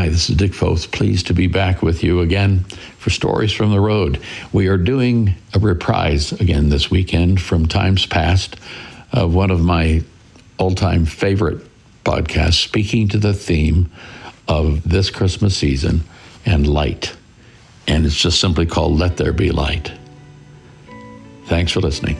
Hi, this is Dick Foth. Pleased to be back with you again for Stories from the Road. We are doing a reprise again this weekend from times past of one of my all-time favorite podcasts, speaking to the theme of this Christmas season and light. And it's just simply called Let There Be Light. Thanks for listening.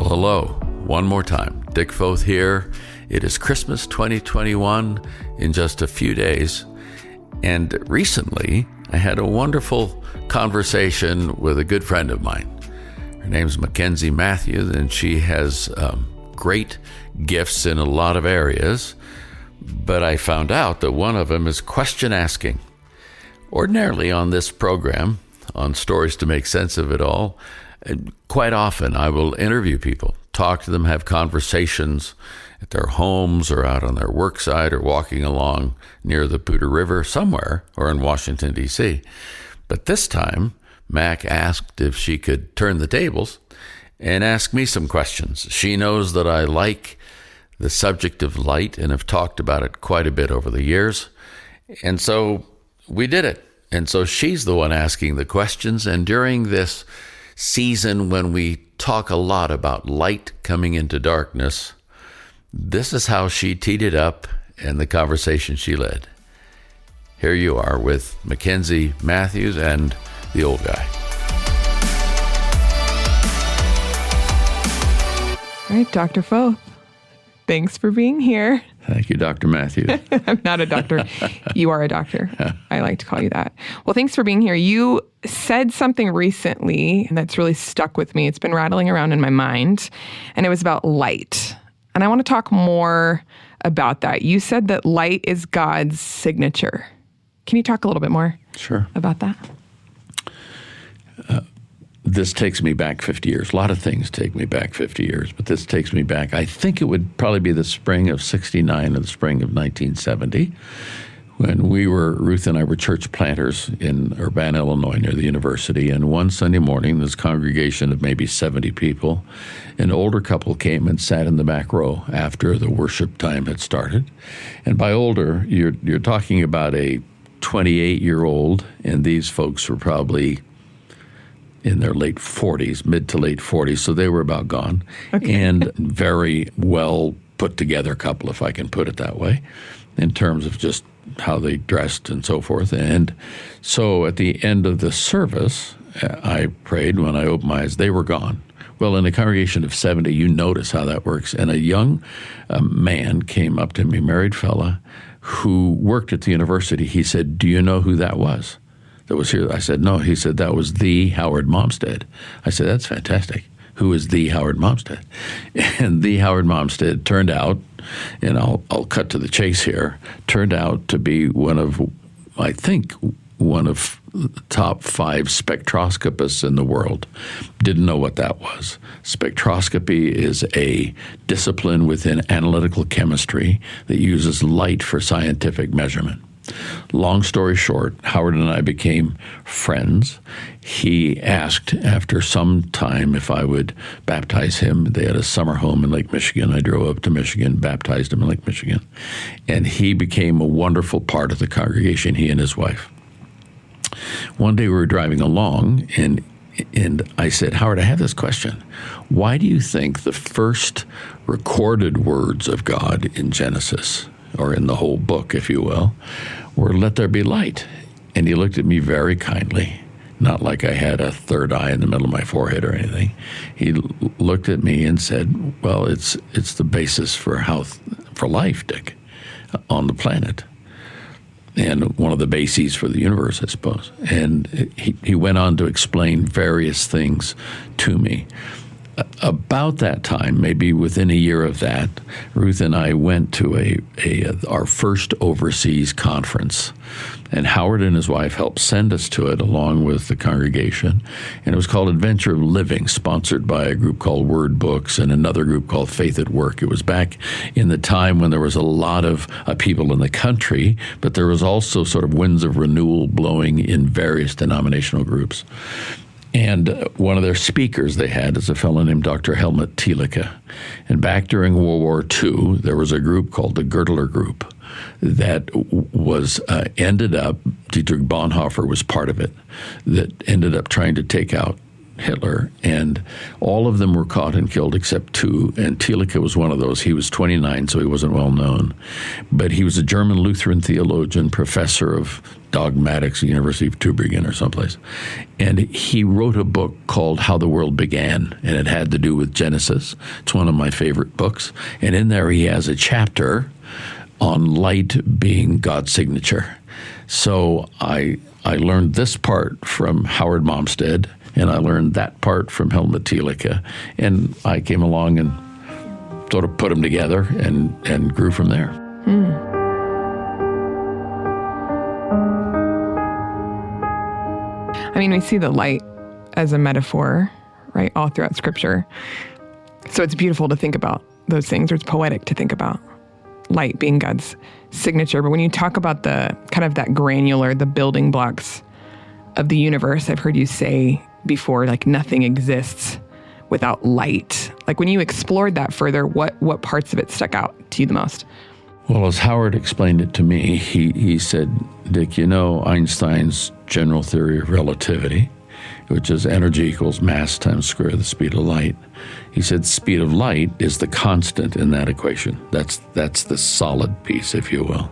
Hello, one more time. Dick Foth here. It is Christmas 2021 in just a few days. And recently, I had a wonderful conversation with a good friend of mine. Her name's Mackenzie Matthews, and she has great gifts in a lot of areas. But I found out that one of them is question asking. Ordinarily on this program, on Stories to Make Sense of It All, quite often I will interview people, talk to them, have conversations at their homes or out on their work site or walking along near the Poudre River somewhere or in Washington, D.C. But this time, Mac asked if she could turn the tables and ask me some questions. She knows that I like the subject of light and have talked about it quite a bit over the years. And so we did it. And so she's the one asking the questions. And during this season when we talk a lot about light coming into darkness, this is how she teed it up and the conversation she led. Here you are with Mackenzie Matthews and the old guy. All right, Dr. Foth, thanks for being here. Thank you, Dr. Matthews. I'm not a doctor. You are a doctor. I like to call you that. Well, thanks for being here. You said something recently that's really stuck with me. It's been rattling around in my mind, and it was about light. And I want to talk more about that. You said that light is God's signature. Can you talk a little bit more about that? This takes me back 50 years. A lot of things take me back 50 years, but this takes me back. I think it would probably be the spring of 69 or the spring of 1970 when Ruth and I were church planters in Urbana, Illinois, near the university. And one Sunday morning, this congregation of maybe 70 people, an older couple came and sat in the back row after the worship time had started. And by older, you're talking about a 28-year-old, and these folks were probably in their late 40s, mid to late 40s, so they were about gone. Okay. And very well put together couple, if I can put it that way, in terms of just how they dressed and so forth. And so at the end of the service, I prayed. When I opened my eyes, they were gone. Well, in a congregation of 70, you notice how that works. And a young man came up to me, married fella, who worked at the university. He said, "Do you know who that was that was here?" I said, "No." He said, "That was the Howard Momstead." I said, "That's fantastic. Who is the Howard Momstead?" And the Howard Momstead turned out, and I'll cut to the chase here, turned out to be one of the top 5 spectroscopists in the world. Didn't know what that was. Spectroscopy is a discipline within analytical chemistry that uses light for scientific measurement. Long story short, Howard and I became friends. He asked after some time if I would baptize him. They had a summer home in Lake Michigan. I drove up to Michigan, baptized him in Lake Michigan. And he became a wonderful part of the congregation, he and his wife. One day we were driving along, and I said, "Howard, I have this question. Why do you think the first recorded words of God in Genesis, or in the whole book, if you will, were 'Let there be light'?" And he looked at me very kindly, not like I had a third eye in the middle of my forehead or anything. He looked at me and said, "Well, it's the basis for life, Dick, on the planet. And one of the bases for the universe, I suppose." And he went on to explain various things to me. About that time, maybe within a year of that, Ruth and I went to our first overseas conference. And Howard and his wife helped send us to it along with the congregation. And it was called Adventure of Living, sponsored by a group called Word Books and another group called Faith at Work. It was back in the time when there was a lot of people in the country, but there was also sort of winds of renewal blowing in various denominational groups. And one of their speakers they had is a fellow named Dr. Helmut Thielicke. And back during World War II, there was a group called the Girdler Group that was ended up, Dietrich Bonhoeffer was part of it, that ended up trying to take out Hitler, and all of them were caught and killed except two, and Thielicke was one of those. He was 29, so he wasn't well known, but he was a German Lutheran theologian, professor of dogmatics at the University of Tübingen or someplace, and he wrote a book called How the World Began, and it had to do with Genesis. It's one of my favorite books, and in there he has a chapter on light being God's signature. So I learned this part from Howard Momstead, and I learned that part from Helmut Thielicke, and I came along and sort of put them together and grew from there. I mean, we see the light as a metaphor, right, all throughout Scripture. So it's beautiful to think about those things, or it's poetic to think about light being God's signature. But when you talk about the kind of that granular, the building blocks of the universe, I've heard you say before, like nothing exists without light. Like when you explored that further, what parts of it stuck out to you the most? Well, as Howard explained it to me, he said, Dick, Einstein's general theory of relativity, which is energy equals mass times square the speed of light. He said speed of light is the constant in that equation. That's the solid piece, if you will.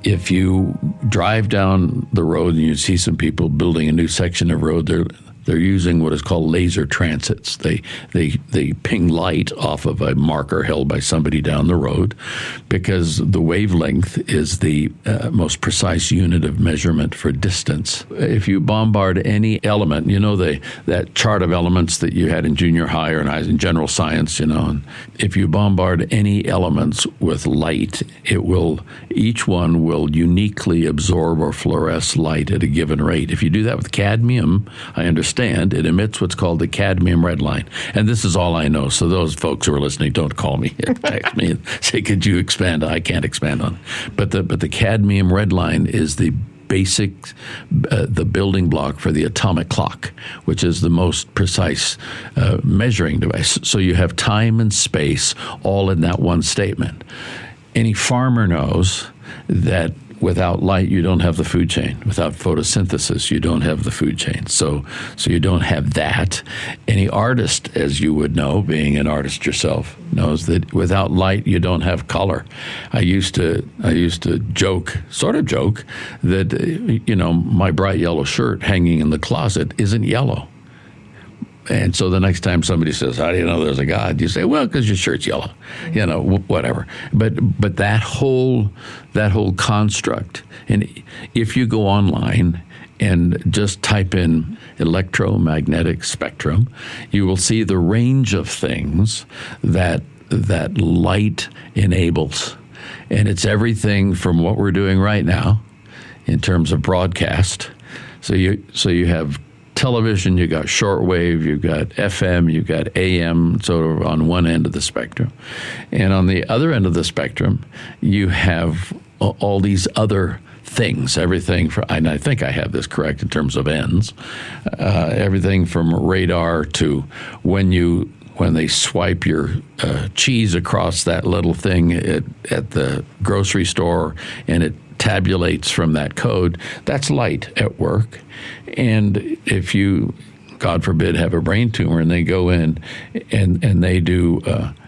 If you drive down the road and you see some people building a new section of road, they're using what is called laser transits. They ping light off of a marker held by somebody down the road, because the wavelength is the most precise unit of measurement for distance. If you bombard any element, that chart of elements that you had in junior high or in general science, and if you bombard any elements with light, each one will uniquely absorb or fluoresce light at a given rate. If you do that with cadmium, I understand it emits what's called the cadmium red line. And this is all I know. So those folks who are listening, don't call me, text me and say, could you expand? I can't expand on it. But the cadmium red line is the basic, the building block for the atomic clock, which is the most precise measuring device. So you have time and space all in that one statement. Any farmer knows that without light, you don't have the food chain. Without photosynthesis, you don't have the food chain. So you don't have that. Any artist, as you would know, being an artist yourself, knows that without light, you don't have color. I used to joke that, my bright yellow shirt hanging in the closet isn't yellow. And so the next time somebody says, how do you know there's a God? You say, well, because your shirt's yellow, whatever. But that whole construct, and if you go online and just type in electromagnetic spectrum, you will see the range of things that light enables. And it's everything from what we're doing right now in terms of broadcast. So you have television, you got shortwave, you got FM, you got AM, sort of on one end of the spectrum. And on the other end of the spectrum, you have all these other things, everything from, and I think I have this correct in terms of ends, everything from radar to when they swipe your cheese across that little thing at the grocery store and it tabulates from that code, that's light at work. And if you, God forbid, have a brain tumor and they go in and they do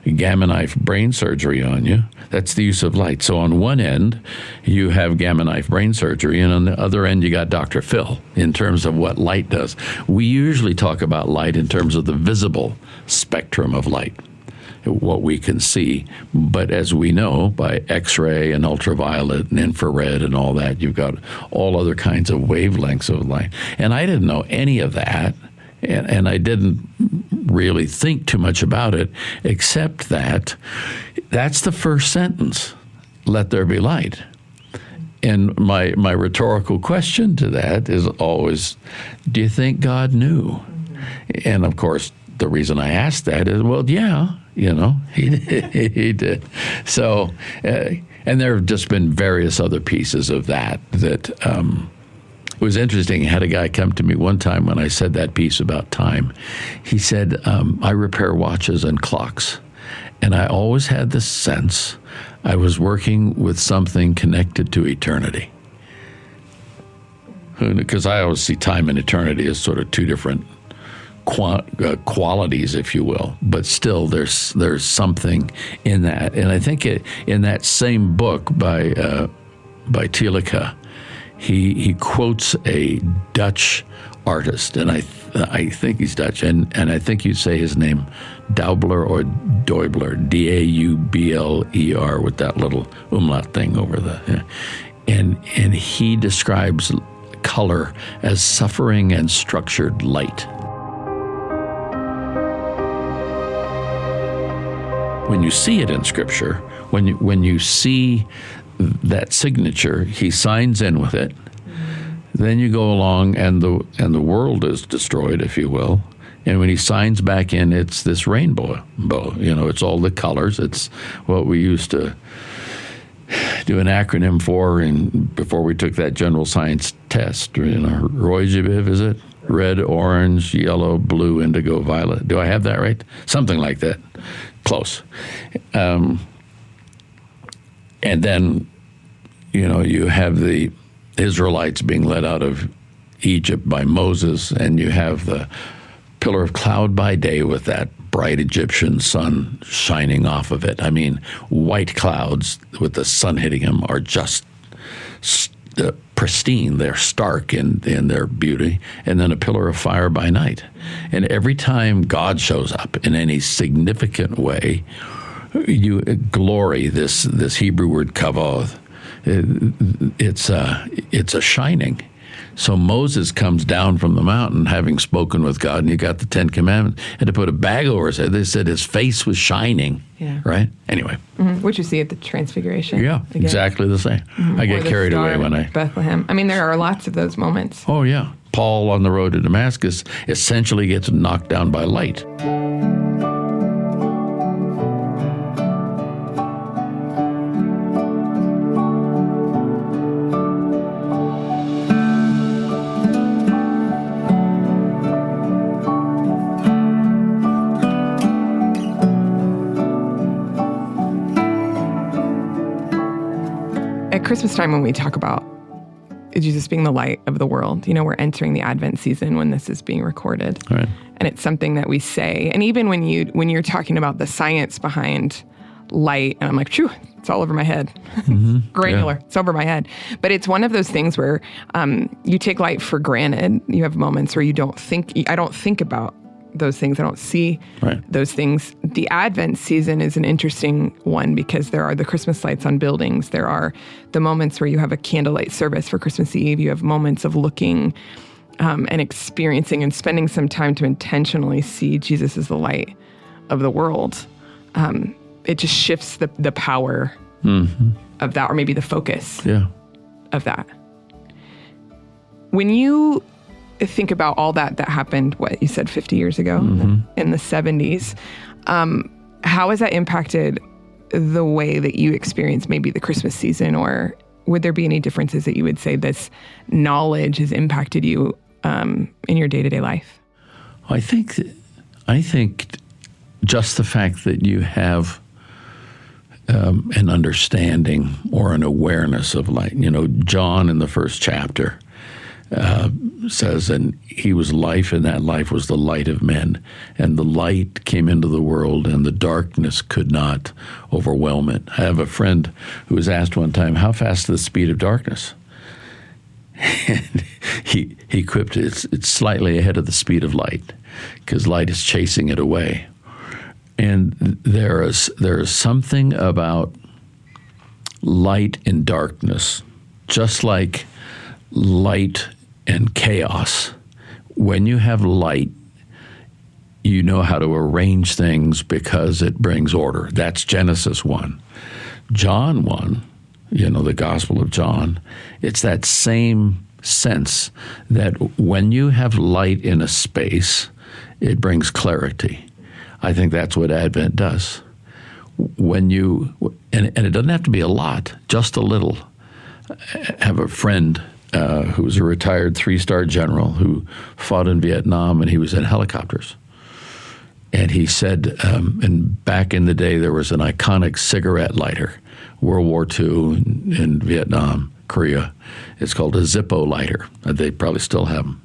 gamma knife brain surgery on you, that's the use of light. So on one end, you have gamma knife brain surgery, and on the other end, you got Dr. Phil in terms of what light does. We usually talk about light in terms of the visible spectrum of light, what we can see. But as we know, by X-ray and ultraviolet and infrared and all that, you've got all other kinds of wavelengths of light. And I didn't know any of that, and I didn't really think too much about it, except that that's the first sentence, let there be light. And my rhetorical question to that is always, do you think God knew? And of course, the reason I asked that is, well, yeah, he did. So, and there have just been various other pieces of that It was interesting. I had a guy come to me one time when I said that piece about time. He said, I repair watches and clocks. And I always had this sense I was working with something connected to eternity. Because I always see time and eternity as sort of two different qualities, if you will. But still, there's something in that. And I think in that same book by Thielke, he quotes a Dutch artist, and I think he's Dutch, and I think you'd say his name Daubler or Deubler, Daubler, with that little umlaut thing over the, and he describes color as suffering and structured light. When you see it in Scripture, when you see that signature, he signs in with it. Then you go along, and the world is destroyed, if you will. And when he signs back in, it's this rainbow. It's all the colors. It's what we used to do an acronym for, and before we took that general science test. ROIGBIV, is it? Red, orange, yellow, blue, indigo, violet. Do I have that right? Something like that. Close. And then, you have the Israelites being led out of Egypt by Moses, and you have the pillar of cloud by day with that bright Egyptian sun shining off of it. I mean, white clouds with the sun hitting them are just pristine. They're stark in their beauty. And then a pillar of fire by night. And every time God shows up in any significant way, you glory, this Hebrew word kavod. It's a shining. So Moses comes down from the mountain having spoken with God, and you got the Ten Commandments, had to put a bag over his head. They said his face was shining, right? Anyway. Mm-hmm. What you see at the Transfiguration. Yeah, again. Exactly the same. Mm-hmm. I get carried away when I... Bethlehem. I mean, there are lots of those moments. Oh, yeah. Paul on the road to Damascus essentially gets knocked down by light. Christmas time, when we talk about Jesus being the light of the world, we're entering the Advent season when this is being recorded. Right. And it's something that we say. And even when you're talking about the science behind light, and I'm like, phew, it's all over my head. Mm-hmm. Granular. Yeah. It's over my head. But it's one of those things where you take light for granted. You have moments where I don't think about those things. I don't see those things. The Advent season is an interesting one because there are the Christmas lights on buildings. There are the moments where you have a candlelight service for Christmas Eve. You have moments of looking and experiencing and spending some time to intentionally see Jesus as the light of the world. It just shifts the power of that, or maybe the focus of that. When you think about all that happened, what you said 50 years ago in the 70s, how has that impacted the way that you experience maybe the Christmas season, or would there be any differences that you would say this knowledge has impacted you in your day-to-day life? I think just the fact that you have an understanding or an awareness of light. John in the first chapter says, and he was life, and that life was the light of men. And the light came into the world, and the darkness could not overwhelm it. I have a friend who was asked one time, how fast is the speed of darkness? And he quipped, it's slightly ahead of the speed of light, because light is chasing it away. And there is something about light and darkness, just like light and chaos. When you have light, you know how to arrange things because it brings order. That's Genesis 1. John 1, the Gospel of John, it's that same sense that when you have light in a space, it brings clarity. I think that's what Advent does. When you, and it doesn't have to be a lot, just a little. I have a friend who was a retired 3-star general who fought in Vietnam, and he was in helicopters. And he said, and back in the day, there was an iconic cigarette lighter, World War II in Vietnam, Korea. It's called a Zippo lighter. They probably still have them.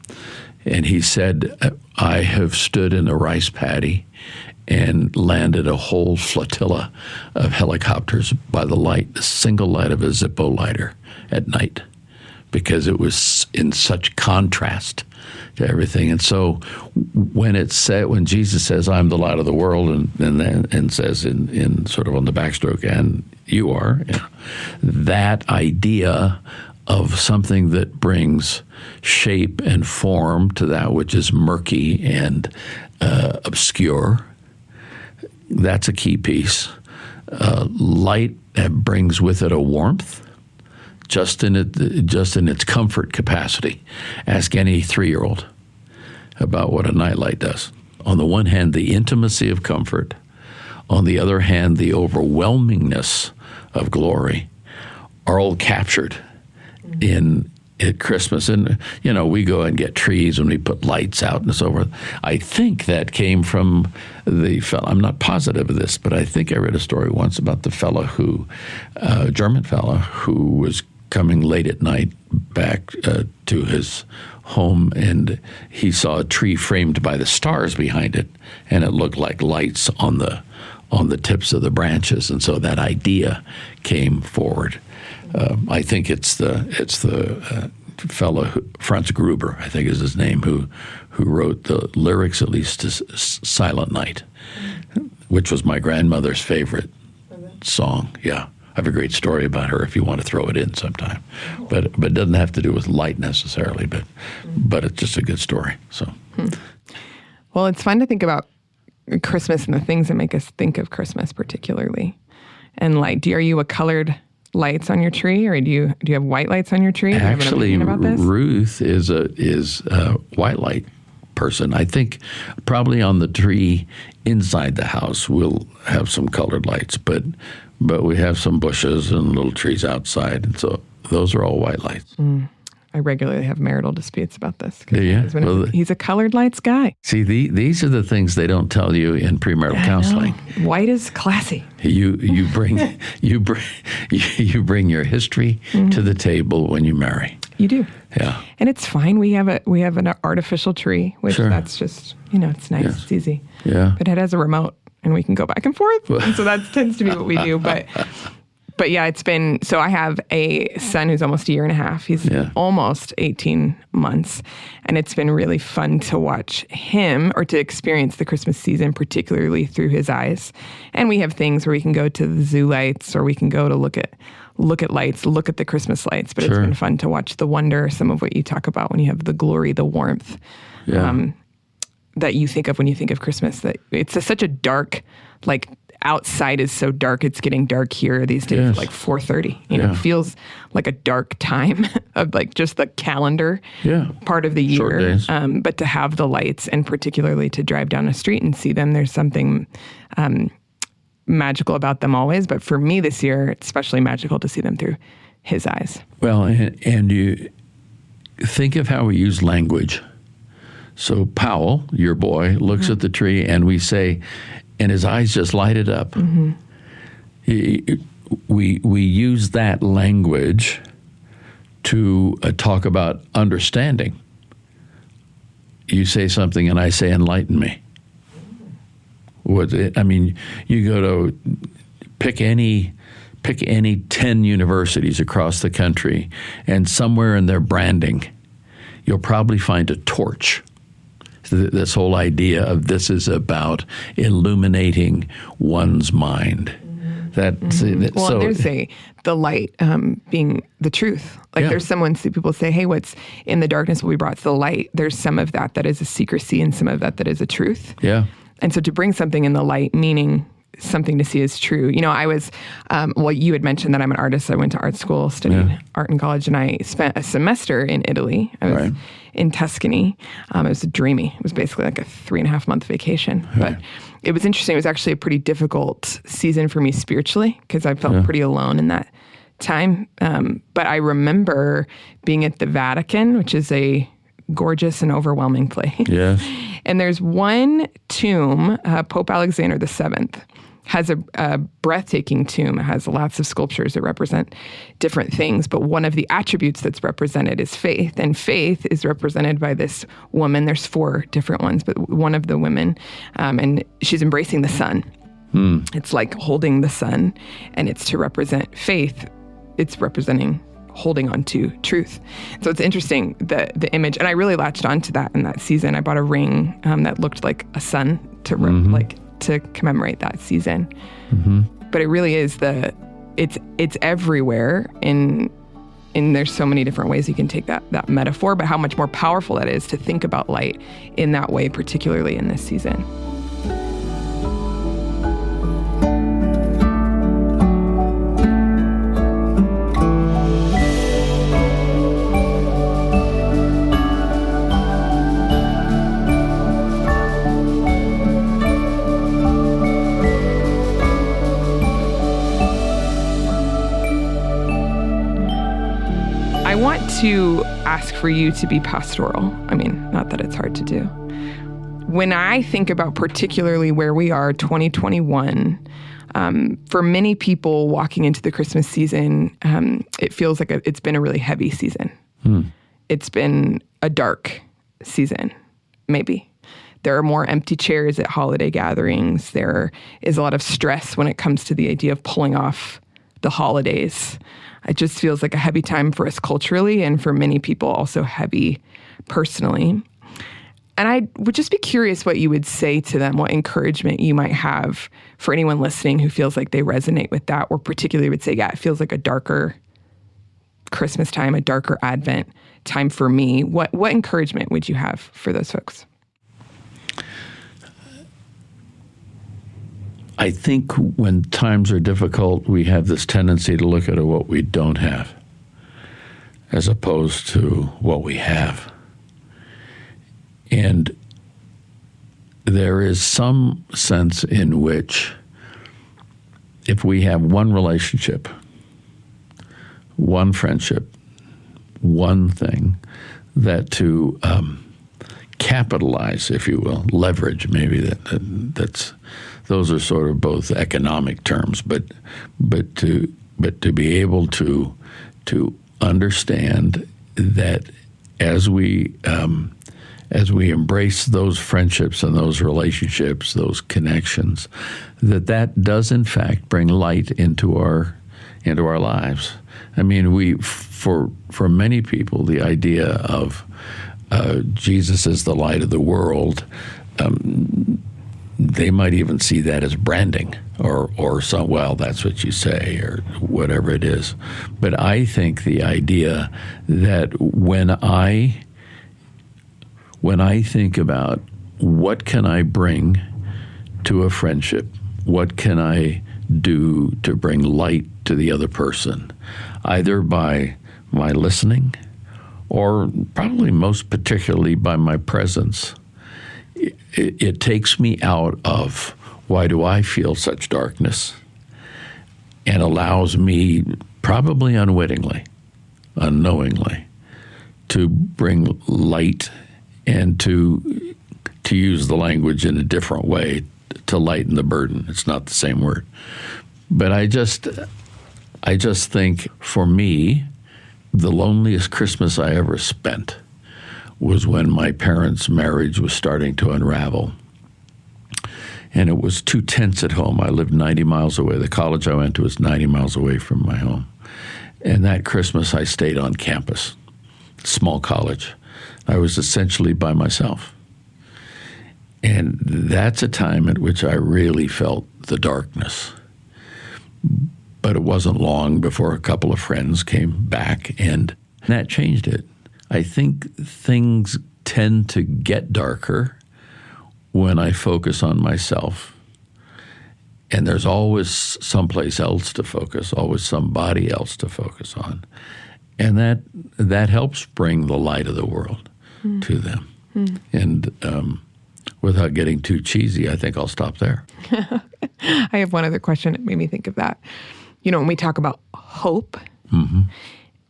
And he said, I have stood in a rice paddy and landed a whole flotilla of helicopters by the single light of a Zippo lighter at night, because it was in such contrast to everything. And so when Jesus says, I'm the light of the world, and says in sort of on the backstroke, and you are, that idea of something that brings shape and form to that which is murky and obscure, that's a key piece. Light brings with it a warmth, just in its comfort capacity. Ask any 3-year-old about what a nightlight does. On the one hand, the intimacy of comfort. On the other hand, the overwhelmingness of glory are all captured at Christmas. And, we go and get trees and we put lights out and so forth. I think that came from the fellow. I'm not positive of this, but I think I read a story once about the fellow German fellow who was coming late at night back to his home, and he saw a tree framed by the stars behind it, and it looked like lights on the tips of the branches, and so that idea came forward. I think it's the fellow Franz Gruber, I think is his name, who wrote the lyrics, at least, to "Silent Night," which was my grandmother's favorite song. Yeah. I have a great story about her if you want to throw it in sometime, but it doesn't have to do with light necessarily, but it's just a good story. So, well, it's fun to think about Christmas and the things that make us think of Christmas, particularly. And light. Are you a colored lights on your tree, or do you have white lights on your tree? Actually, Ruth is a white light person. I think probably on the tree inside the house we'll have some colored lights, but we have some bushes and little trees outside, and so those are all white lights. I regularly have marital disputes about this. Yeah, he's a colored lights guy. See, these are the things they don't tell you in premarital counseling. White is classy. You bring your history to the table when you marry. You do. Yeah. And it's fine. We have an artificial tree, which that's just, it's nice. Yes. It's easy. Yeah. But it has a remote, and we can go back and forth. And so that tends to be what we do. But yeah, it's been, so I have a son who's almost a year and a half. He's almost 18 months. And it's been really fun to watch him, or to experience the Christmas season, particularly through his eyes. And we have things where we can go to the zoo lights, or we can go to look at lights, look at the Christmas lights. But It's been fun to watch the wonder, some of what you talk about when you have the glory, the warmth, that you think of when you think of Christmas. That it's such a dark, outside is so dark. It's getting dark here these days, like 4:30. It feels like a dark time of just the calendar part of the year. Short days. But to have the lights, and particularly to drive down a street and see them, there's something magical about them always. But for me this year, it's especially magical to see them through his eyes. Well, and you think of how we use language. So Powell, your boy, looks at the tree, and we say, and his eyes just lighted up. Mm-hmm. We use that language to talk about understanding. You say something, and I say, enlighten me. You go to pick any 10 universities across the country, and somewhere in their branding, you'll probably find a torch. This whole idea of this is about illuminating one's mind. There's the light being the truth. There's people say, hey, what's in the darkness will be brought to the light. There's some of that is a secrecy, and some of that is a truth. Yeah. And so to bring something in the light, meaning something to see as true. I was, you had mentioned that I'm an artist. I went to art school, studied art in college, and I spent a semester in Italy. I was in Tuscany. It was dreamy. It was basically like a 3.5-month vacation. But it was interesting. It was actually a pretty difficult season for me spiritually, because I felt pretty alone in that time. But I remember being at the Vatican, which is a gorgeous and overwhelming place. Yes. And there's one tomb, Pope Alexander VII has a breathtaking tomb. It has lots of sculptures that represent different things. But one of the attributes that's represented is faith. And faith is represented by this woman. There's 4 different ones, but one of the women, and she's embracing the sun. It's like holding the sun, and it's to represent faith. It's representing holding on to truth. So it's interesting, the image. And I really latched onto that in that season. I bought a ring that looked like a sun to commemorate that season. But it really is it's everywhere, and there's so many different ways you can take that metaphor, but how much more powerful that is to think about light in that way, particularly in this season. I want to ask for you to be pastoral. I mean, not that it's hard to do. When I think about particularly where we are, 2021, for many people walking into the Christmas season, it feels like it's been a really heavy season. It's been a dark season, maybe. There are more empty chairs at holiday gatherings. There is a lot of stress when it comes to the idea of pulling off the holidays. It just feels like a heavy time for us culturally, and for many people also heavy personally. And I would just be curious what you would say to them, what encouragement you might have for anyone listening who feels like they resonate with that, or particularly would say, yeah, it feels like a darker Christmas time, a darker Advent time for me. What encouragement would you have for those folks? I think when times are difficult, we have this tendency to look at what we don't have as opposed to what we have. And there is some sense in which if we have one relationship, one friendship, one thing, that to capitalize, if you will, leverage, maybe that's those are sort of both economic terms, but to be able to understand that as we embrace those friendships and those relationships, those connections, that does in fact bring light into our lives. I mean, for many people, the idea of Jesus as the light of the world, they might even see that as branding or some, well, that's what you say, or whatever it is. But I think the idea that when I think about what can I bring to a friendship, what can I do to bring light to the other person, either by my listening or probably most particularly by my presence, it takes me out of why do I feel such darkness, and allows me, probably unwittingly, unknowingly, to bring light and to use the language in a different way, to lighten the burden. It's not the same word. But I just think, for me, the loneliest Christmas I ever spent was when my parents' marriage was starting to unravel. And it was too tense at home. I lived 90 miles away. The college I went to was 90 miles away from my home. And that Christmas I stayed on campus, small college. I was essentially by myself. And that's a time at which I really felt the darkness. But it wasn't long before a couple of friends came back, and that changed it. I think things tend to get darker when I focus on myself. And there's always someplace else to focus, always somebody else to focus on. And that helps bring the light of the world to them. And without getting too cheesy, I think I'll stop there. I have one other question that made me think of that. You know, when we talk about hope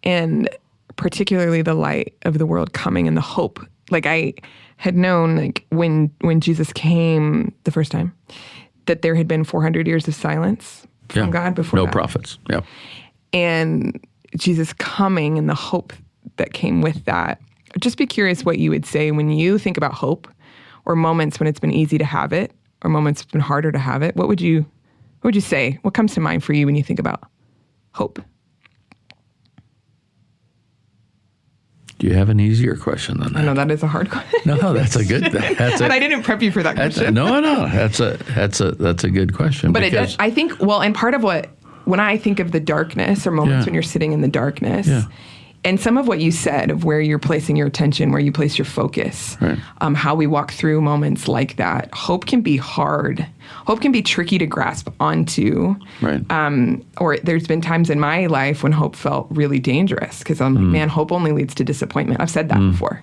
And particularly the light of the world coming and the hope. Like I had known like when Jesus came the first time that there had been 400 years of silence from God before no that. prophets. Yeah. And Jesus coming and the hope that came with that. I'd just be curious what you would say when you think about hope, or moments when it's been easy to have it, or moments it's been harder to have it. What would you say? What comes to mind for you when you think about hope? Do you have an easier question than that? I know that is a hard question. No, that's a good. And I didn't prep you for that question. No, that's a good question. But it does, I think. Well, and part of when I think of the darkness, or moments when you're sitting in the darkness, and some of what you said of where you're placing your attention, where you place your focus, right. How we walk through moments like that. Hope can be hard. Hope can be tricky to grasp onto. Right. Or there's been times in my life when hope felt really dangerous because I'm like, man, hope only leads to disappointment. I've said that before.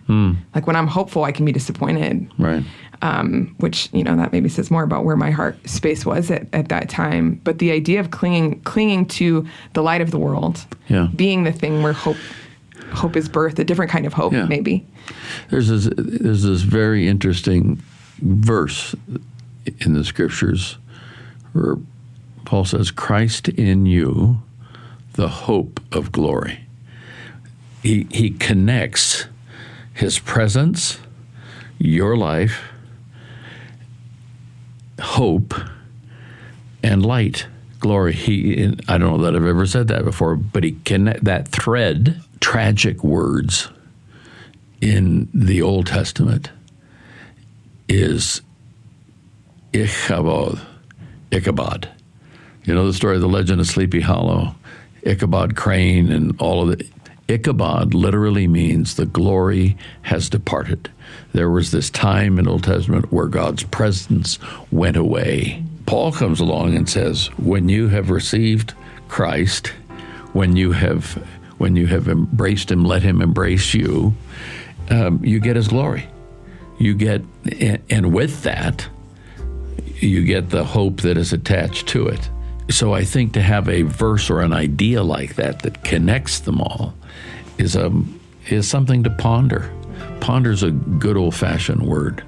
Like when I'm hopeful, I can be disappointed. Right. Which, that maybe says more about where my heart space was at that time. But the idea of clinging to the light of the world, being the thing where hope is birthed, a different kind of hope, maybe. There's this very interesting verse in the scriptures where Paul says, Christ in you, the hope of glory. He connects his presence, your life, hope, and light, glory. I don't know that I've ever said that before, but he connect that thread. Tragic words in the Old Testament is Ichabod. You know the story of the legend of Sleepy Hollow, Ichabod Crane and all of it. Ichabod literally means the glory has departed. There was this time in Old Testament where God's presence went away. Paul comes along and says, when you have received Christ, when you have embraced him, let him embrace you, you get his glory. And with that, you get the hope that is attached to it. So I think to have a verse or an idea like that connects them all is something to ponder. Ponder's a good old-fashioned word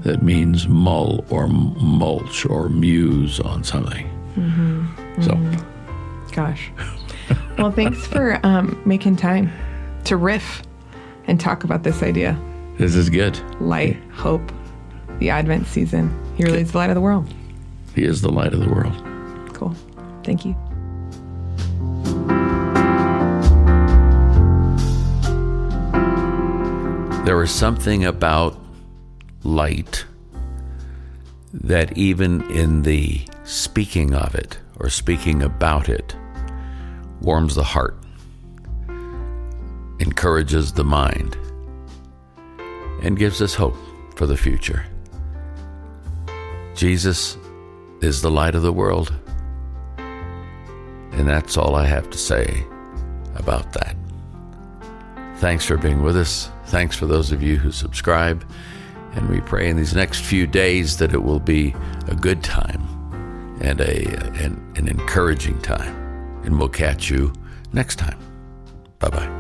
that means mull or mulch or muse on something. So, gosh. Well, thanks for making time to riff and talk about this idea. This is good. Light, hope, the Advent season. He really is the light of the world. He is the light of the world. Cool. Thank you. There is something about light that even in the speaking of it or speaking about it warms the heart, encourages the mind, and gives us hope for the future. Jesus is the light of the world, and that's all I have to say about that. Thanks for being with us. Thanks for those of you who subscribe, and we pray in these next few days that it will be a good time and an encouraging time. And we'll catch you next time. Bye-bye.